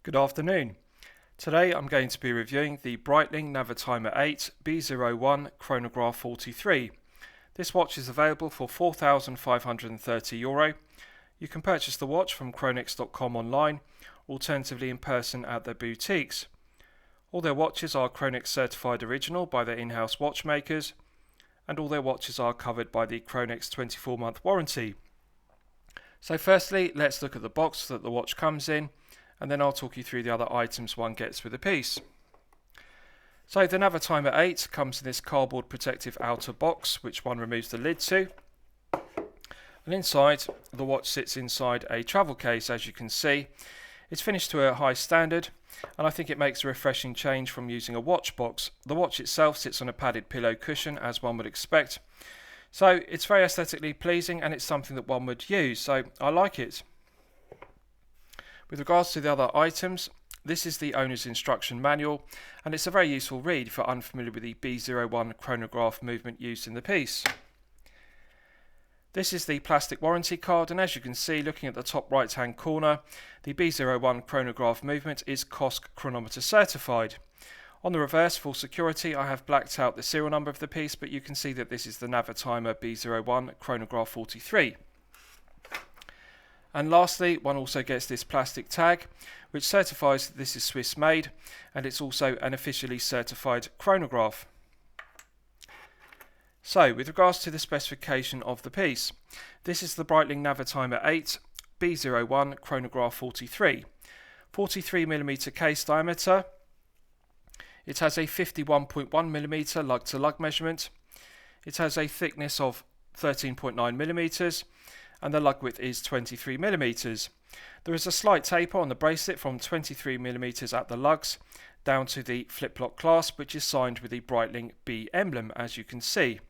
Good afternoon. Today I'm going to be reviewing the Breitling Navitimer 8 B01 Chronograph 43. This watch is available for €4,530. You can purchase the watch from chronix.com online, alternatively in person at their boutiques. All their watches are Chronix certified original by their in-house watchmakers, and all their watches are covered by the Chronix 24-month warranty. So firstly, let's look at the box that the watch comes in, and then I'll talk you through the other items one gets with the piece. So the Navitimer 8 comes in this cardboard protective outer box, which one removes the lid to. And inside, the watch sits inside a travel case, as you can see. It's finished to a high standard, and I think it makes a refreshing change from using a watch box. The watch itself sits on a padded pillow cushion, as one would expect. So it's very aesthetically pleasing, and it's something that one would use, so I like it. With regards to the other items, this is the owner's instruction manual, and it's a very useful read if you're unfamiliar with the B01 chronograph movement used in the piece. This is the plastic warranty card, and as you can see, looking at the top right hand corner, the B01 chronograph movement is COSC chronometer certified. On the reverse, for security, I have blacked out the serial number of the piece, but you can see that this is the Navitimer B01 Chronograph 43. And lastly, one also gets this plastic tag, which certifies that this is Swiss made, and it's also an officially certified chronograph. So, with regards to the specification of the piece, this is the Breitling Navitimer 8 B01 Chronograph 43. 43mm case diameter. It has a 51.1mm lug-to-lug measurement. It has a thickness of 13.9mm, and the lug width is 23mm. There is a slight taper on the bracelet from 23mm at the lugs down to the flip-lock clasp, which is signed with the Breitling B emblem, as you can see.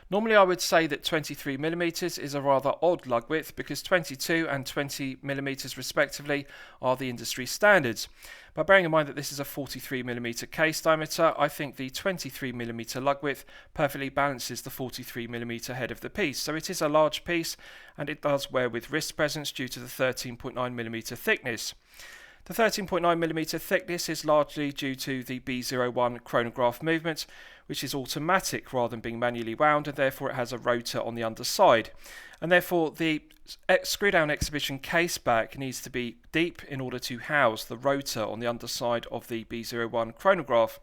Normally I would say that 23mm is a rather odd lug width because 22 and 20mm respectively are the industry standards. But bearing in mind that this is a 43mm case diameter, I think the 23mm lug width perfectly balances the 43mm head of the piece. So it is a large piece, and it does wear with wrist presence due to the 13.9mm thickness. The 13.9mm thickness is largely due to the B01 chronograph movement, which is automatic rather than being manually wound, and therefore it has a rotor on the underside. And therefore the screw-down exhibition case back needs to be deep in order to house the rotor on the underside of the B01 chronograph.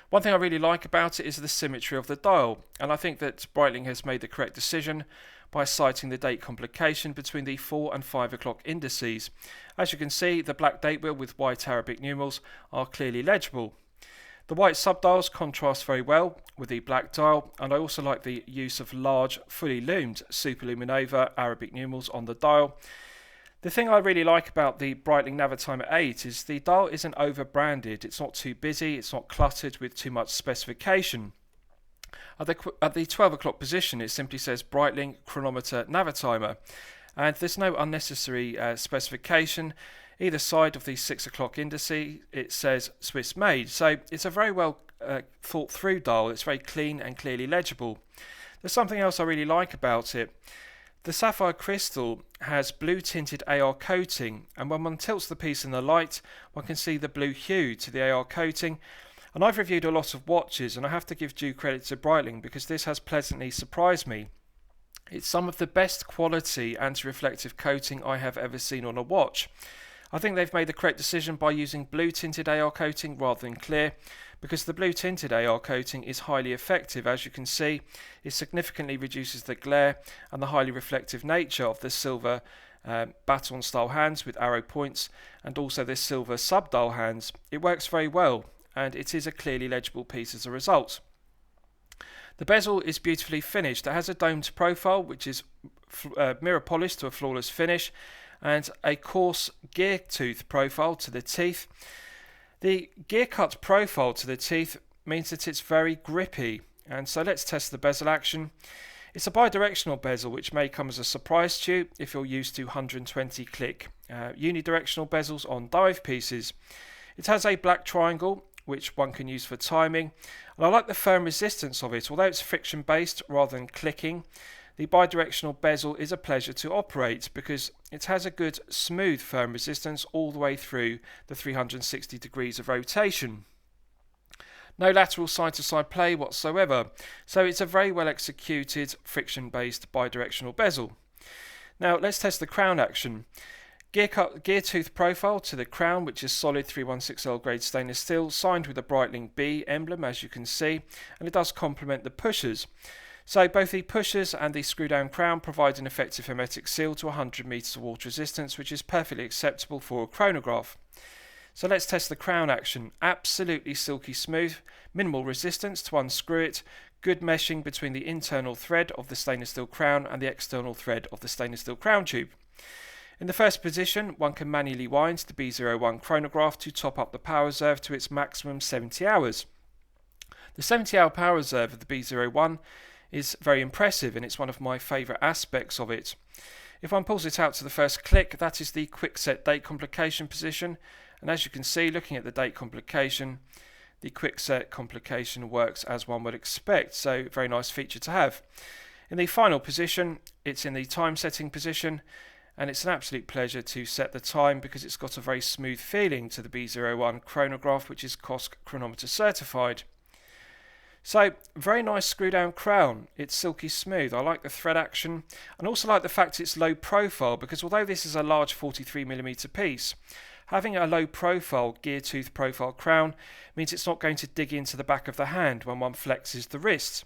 One thing I really like about it is the symmetry of the dial, and I think that Breitling has made the correct decision by citing the date complication between the 4 and 5 o'clock indices. As you can see, the black date wheel with white Arabic numerals are clearly legible. The white subdials contrast very well with the black dial, and I also like the use of large, fully loomed Superluminova Arabic numerals on the dial. The thing I really like about the Breitling Navitimer 8 is the dial isn't over-branded. It's not too busy, it's not cluttered with too much specification. At the 12 o'clock position, it simply says Breitling Chronometer Navitimer, and there's no unnecessary specification. Either side of the 6 o'clock indice, it says Swiss made, so it's a very well thought through dial. It's very clean and clearly legible. There's something else I really like about it. The sapphire crystal has blue tinted AR coating, and when one tilts the piece in the light, one can see the blue hue to the AR coating. And I've reviewed a lot of watches, and I have to give due credit to Breitling because this has pleasantly surprised me. It's some of the best quality anti-reflective coating I have ever seen on a watch. I think they've made the correct decision by using blue tinted AR coating rather than clear, because the blue tinted AR coating is highly effective. As you can see, it significantly reduces the glare and the highly reflective nature of the silver baton style hands with arrow points, and also the silver subdial hands. It works very well, and it is a clearly legible piece as a result. The bezel is beautifully finished. It has a domed profile which is mirror polished to a flawless finish, and a coarse gear tooth profile to the teeth. The gear cut profile to the teeth means that it's very grippy, and so let's test the bezel action. It's a bidirectional bezel, which may come as a surprise to you if you're used to 120 click unidirectional bezels on dive pieces. It has a black triangle which one can use for timing, and I like the firm resistance of it. Although it's friction based rather than clicking, the bidirectional bezel is a pleasure to operate because it has a good smooth firm resistance all the way through the 360 degrees of rotation. No lateral side-to-side play whatsoever, so it's a very well executed friction-based bidirectional bezel. Now let's test the crown action. Gear tooth profile to the crown, which is solid 316L grade stainless steel, signed with a Breitling B emblem, as you can see, and it does complement the pushers. So both the pushers and the screw down crown provide an effective hermetic seal to 100 meters of water resistance, which is perfectly acceptable for a chronograph. So let's test the crown action. Absolutely silky smooth, minimal resistance to unscrew it, good meshing between the internal thread of the stainless steel crown and the external thread of the stainless steel crown tube. In the first position, one can manually wind the B01 chronograph to top up the power reserve to its maximum 70 hours. The 70-hour power reserve of the B01 is very impressive, and it's one of my favourite aspects of it. If one pulls it out to the first click, that is the quick set date complication position, and as you can see, looking at the date complication, the quick set complication works as one would expect, so very nice feature to have. In the final position, it's in the time setting position, and it's an absolute pleasure to set the time because it's got a very smooth feeling to the B01 chronograph, which is COSC chronometer certified. So, very nice screw down crown. It's silky smooth. I like the thread action, and also like the fact it's low profile, because although this is a large 43mm piece, having a low profile gear tooth profile crown means it's not going to dig into the back of the hand when one flexes the wrist.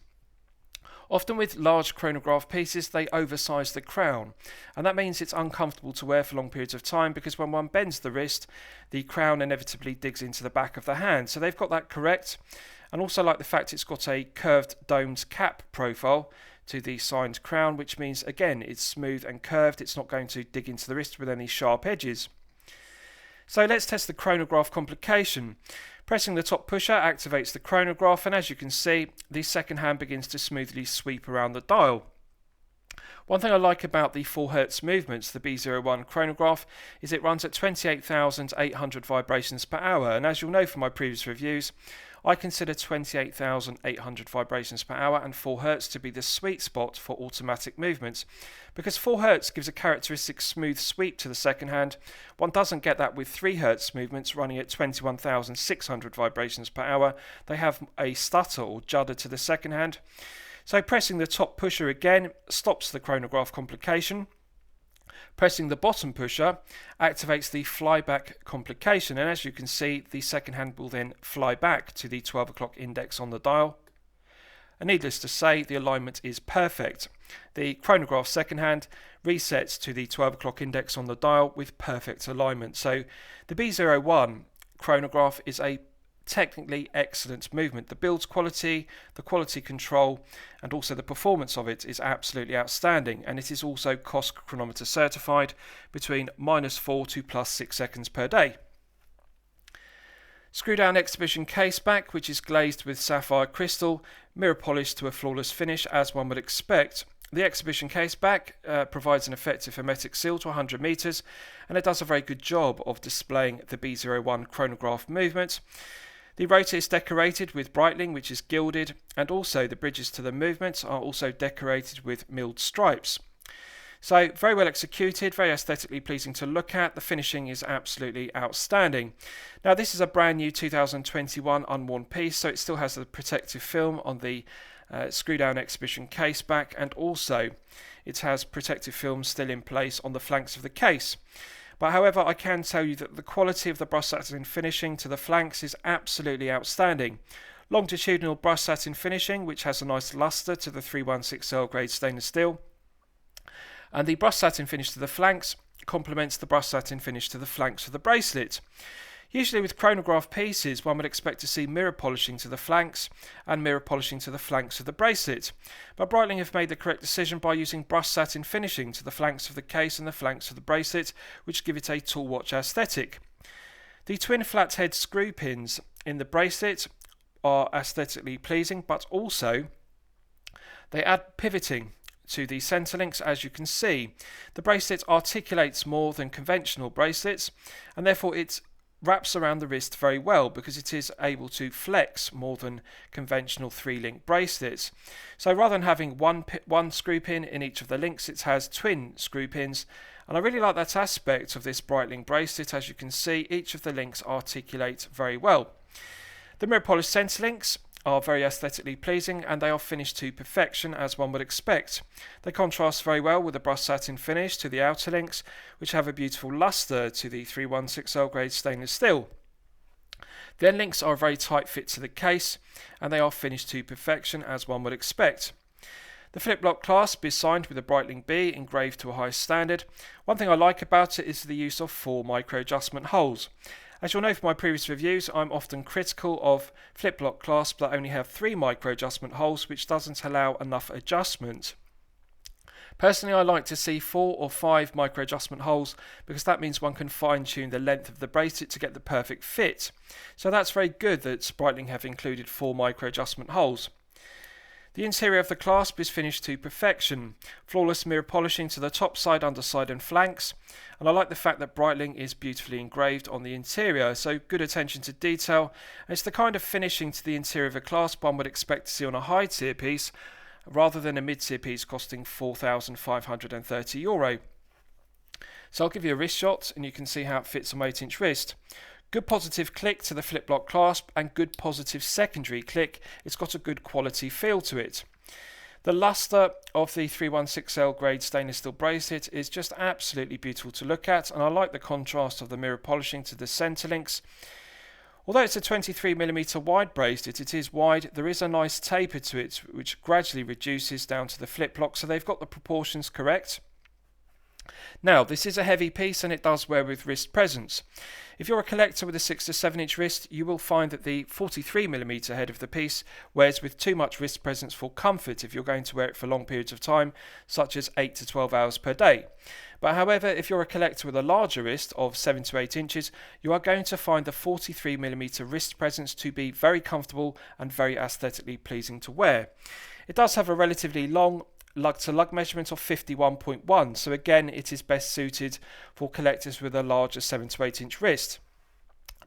Often with large chronograph pieces, they oversize the crown, and that means it's uncomfortable to wear for long periods of time because when one bends the wrist, the crown inevitably digs into the back of the hand. So they've got that correct, and also like the fact it's got a curved domed cap profile to the signed crown, which means again it's smooth and curved, it's not going to dig into the wrist with any sharp edges. So let's test the chronograph complication. Pressing the top pusher activates the chronograph, and as you can see, the second hand begins to smoothly sweep around the dial. One thing I like about the 4 Hz movements, the B01 chronograph, is it runs at 28,800 vibrations per hour, and as you'll know from my previous reviews, I consider 28,800 vibrations per hour and 4 Hz to be the sweet spot for automatic movements, because 4 Hz gives a characteristic smooth sweep to the second hand. One doesn't get that with 3 Hz movements running at 21,600 vibrations per hour. They have a stutter or judder to the second hand. So pressing the top pusher again stops the chronograph complication. Pressing the bottom pusher activates the flyback complication, and as you can see, the second hand will then fly back to the 12 o'clock index on the dial. And needless to say, the alignment is perfect. The chronograph second hand resets to the 12 o'clock index on the dial with perfect alignment. So the B01 chronograph is a technically excellent movement. The build quality, the quality control, and also the performance of it is absolutely outstanding, and it is also COSC chronometer certified between -4 to +6 seconds per day. Screw down exhibition case back, which is glazed with sapphire crystal, mirror polished to a flawless finish as one would expect. The exhibition case back provides an effective hermetic seal to 100 meters, and it does a very good job of displaying the B01 chronograph movement. The rotor is decorated with Breitling, which is gilded, and also the bridges to the movement are also decorated with milled stripes. So very well executed, very aesthetically pleasing to look at. The finishing is absolutely outstanding. Now this is a brand new 2021 unworn piece, so it still has the protective film on the screw down exhibition case back, and also it has protective film still in place on the flanks of the case. But however, I can tell you that the quality of the brushed satin finishing to the flanks is absolutely outstanding. Longitudinal brushed satin finishing, which has a nice luster to the 316L grade stainless steel. And the brushed satin finish to the flanks complements the brushed satin finish to the flanks of the bracelet. Usually with chronograph pieces, one would expect to see mirror polishing to the flanks and mirror polishing to the flanks of the bracelet. But Breitling have made the correct decision by using brushed satin finishing to the flanks of the case and the flanks of the bracelet, which give it a tool watch aesthetic. The twin flathead screw pins in the bracelet are aesthetically pleasing, but also they add pivoting to the centre links. As you can see, the bracelet articulates more than conventional bracelets, and therefore it's wraps around the wrist very well because it is able to flex more than conventional 3-link bracelets. So rather than having one screw pin in each of the links, it has twin screw pins, and I really like that aspect of this Breitling bracelet. As you can see, each of the links articulate very well. The mirror polished centre links are very aesthetically pleasing, and they are finished to perfection as one would expect. They contrast very well with the brushed satin finish to the outer links, which have a beautiful lustre to the 316L grade stainless steel. The end links are a very tight fit to the case, and they are finished to perfection as one would expect. The flip lock clasp is signed with a Breitling B engraved to a high standard. One thing I like about it is the use of 4 micro adjustment holes. As you'll know from my previous reviews, I'm often critical of flip lock clasps that only have 3 micro adjustment holes, which doesn't allow enough adjustment. Personally, I like to see 4 or 5 micro adjustment holes because that means one can fine tune the length of the bracelet to get the perfect fit. So that's very good that Breitling have included 4 micro adjustment holes. The interior of the clasp is finished to perfection, flawless mirror polishing to the top side, underside and flanks, and I like the fact that Breitling is beautifully engraved on the interior, so good attention to detail, and it's the kind of finishing to the interior of a clasp one would expect to see on a high tier piece rather than a mid tier piece costing €4,530. So I'll give you a wrist shot and you can see how it fits on my 8-inch wrist. Good positive click to the flip lock clasp and good positive secondary click. It's got a good quality feel to it. The lustre of the 316L grade stainless steel bracelet is just absolutely beautiful to look at, and I like the contrast of the mirror polishing to the centre links. Although it's a 23mm wide bracelet, it is wide, there is a nice taper to it which gradually reduces down to the flip lock, so they've got the proportions correct. Now, this is a heavy piece and it does wear with wrist presence. If you're a collector with a 6 to 7-inch wrist, you will find that the 43mm head of the piece wears with too much wrist presence for comfort if you're going to wear it for long periods of time, such as 8 to 12 hours per day. But however, if you're a collector with a larger wrist of 7 to 8 inches, you are going to find the 43mm wrist presence to be very comfortable and very aesthetically pleasing to wear. It does have a relatively long lug to lug measurement of 51.1, so again it is best suited for collectors with a larger 7 to 8 inch wrist.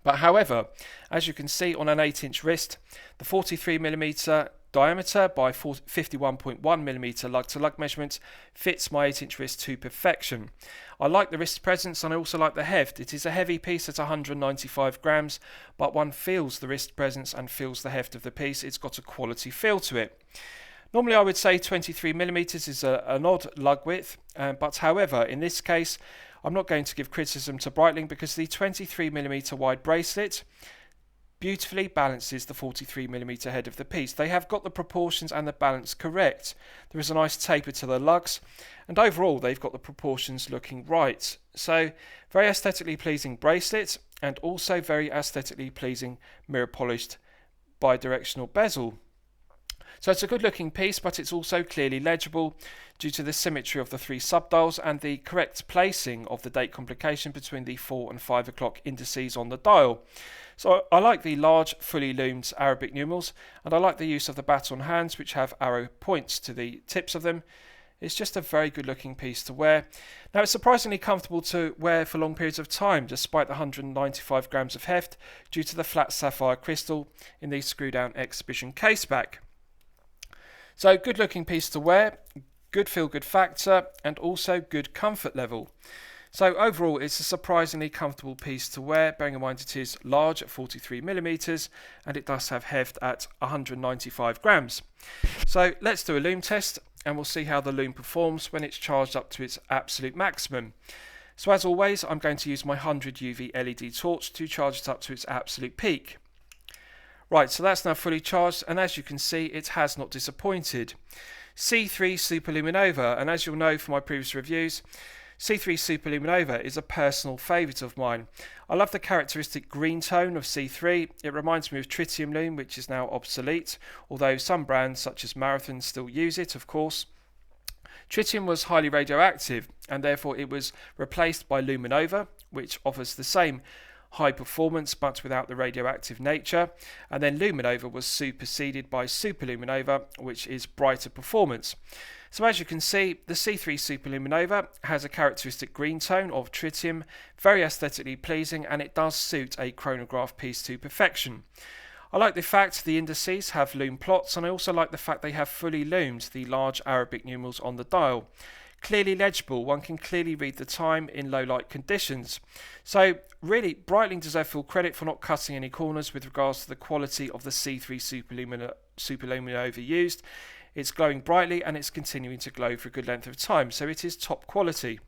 But however, as you can see on an 8-inch wrist, the 43mm diameter by 51.1mm lug to lug measurement fits my 8-inch wrist to perfection. I like the wrist presence and I also like the heft. It is a heavy piece at 195 grams, but one feels the wrist presence and feels the heft of the piece. It's got a quality feel to it. Normally I would say 23mm is an odd lug width, but however in this case I'm not going to give criticism to Breitling because the 23mm wide bracelet beautifully balances the 43mm head of the piece. They have got the proportions and the balance correct. There is a nice taper to the lugs and overall they've got the proportions looking right. So very aesthetically pleasing bracelet and also very aesthetically pleasing mirror polished bidirectional bezel. So it's a good looking piece, but it's also clearly legible due to the symmetry of the 3 subdials and the correct placing of the date complication between the 4 and 5 o'clock indices on the dial. So I like the large fully loomed Arabic numerals, and I like the use of the baton hands which have arrow points to the tips of them. It's just a very good looking piece to wear. Now it's surprisingly comfortable to wear for long periods of time despite the 195 grams of heft due to the flat sapphire crystal in the screw down exhibition case back. So good looking piece to wear, good feel good factor and also good comfort level. So overall it's a surprisingly comfortable piece to wear, bearing in mind it is large at 43mm and it does have heft at 195 grams. So let's do a lume test and we'll see how the lume performs when it's charged up to its absolute maximum. So as always I'm going to use my 100 UV LED torch to charge it up to its absolute peak. Right, so that's now fully charged and as you can see it has not disappointed. C3 Superluminova, and as you'll know from my previous reviews, C3 Superluminova is a personal favourite of mine. I love the characteristic green tone of C3. It reminds me of tritium lume, which is now obsolete, although some brands such as Marathon still use it, of course. Tritium was highly radioactive and therefore it was replaced by Luminova, which offers the same high performance but without the radioactive nature, and then Luminova was superseded by Superluminova, which is brighter performance. So as you can see, the C3 Superluminova has a characteristic green tone of tritium, very aesthetically pleasing, and it does suit a chronograph piece to perfection. I like the fact the indices have lume plots, and I also like the fact they have fully lumed the large Arabic numerals on the dial. Clearly legible, one can clearly read the time in low light conditions. So really, Breitling deserve full credit for not cutting any corners with regards to the quality of the C3 Superluminova used. It's glowing brightly and it's continuing to glow for a good length of time, so it is top quality.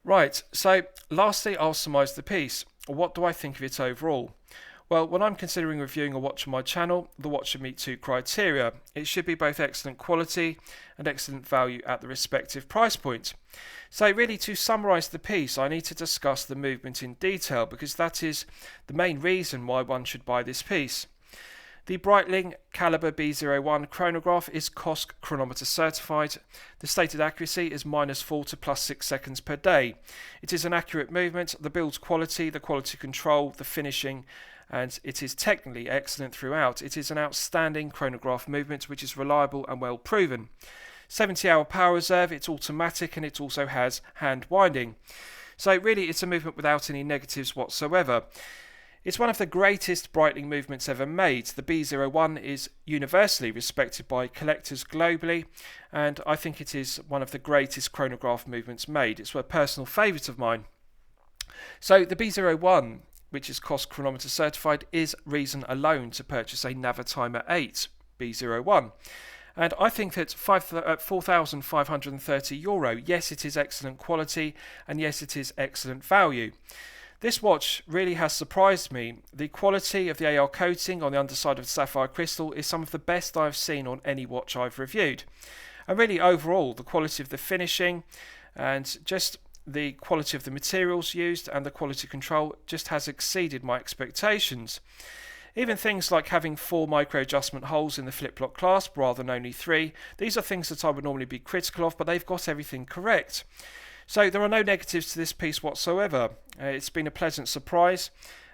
Right, so lastly I'll surmise the piece. What do I think of it overall? Well, when I'm considering reviewing a watch on my channel, the watch should meet two criteria. It should be both excellent quality and excellent value at the respective price point. So really, to summarise the piece, I need to discuss the movement in detail, because that is the main reason why one should buy this piece. The Breitling Caliber B01 Chronograph is COSC chronometer certified. The stated accuracy is -4 to +6 seconds per day. It is an accurate movement, the build quality, the quality control, the finishing, and it is technically excellent throughout. It is an outstanding chronograph movement which is reliable and well proven. 70-hour power reserve, it's automatic, and it also has hand winding. So really, it's a movement without any negatives whatsoever. It's one of the greatest Breitling movements ever made. The B01 is universally respected by collectors globally, and I think it is one of the greatest chronograph movements made. It's a personal favourite of mine. So the B01, which is COSC chronometer certified, is reason alone to purchase a Navitimer 8 B01. And I think that €4,530, yes, it is excellent quality, and yes, it is excellent value. This watch really has surprised me. The quality of the AR coating on the underside of the sapphire crystal is some of the best I've seen on any watch I've reviewed. And really overall, the quality of the finishing and just the quality of the materials used and the quality control just has exceeded my expectations. Even things like having 4 micro adjustment holes in the flip-lock clasp rather than only 3, these are things that I would normally be critical of, but they've got everything correct. So there are no negatives to this piece whatsoever. It's been a pleasant surprise,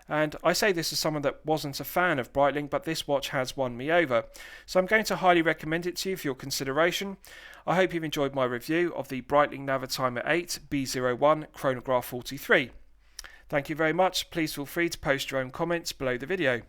and I say this as someone that wasn't a fan of Breitling, but this watch has won me over. So I'm going to highly recommend it to you for your consideration. I hope you've enjoyed my review of the Breitling Navitimer 8 B01 Chronograph 43. Thank you very much. Please feel free to post your own comments below the video.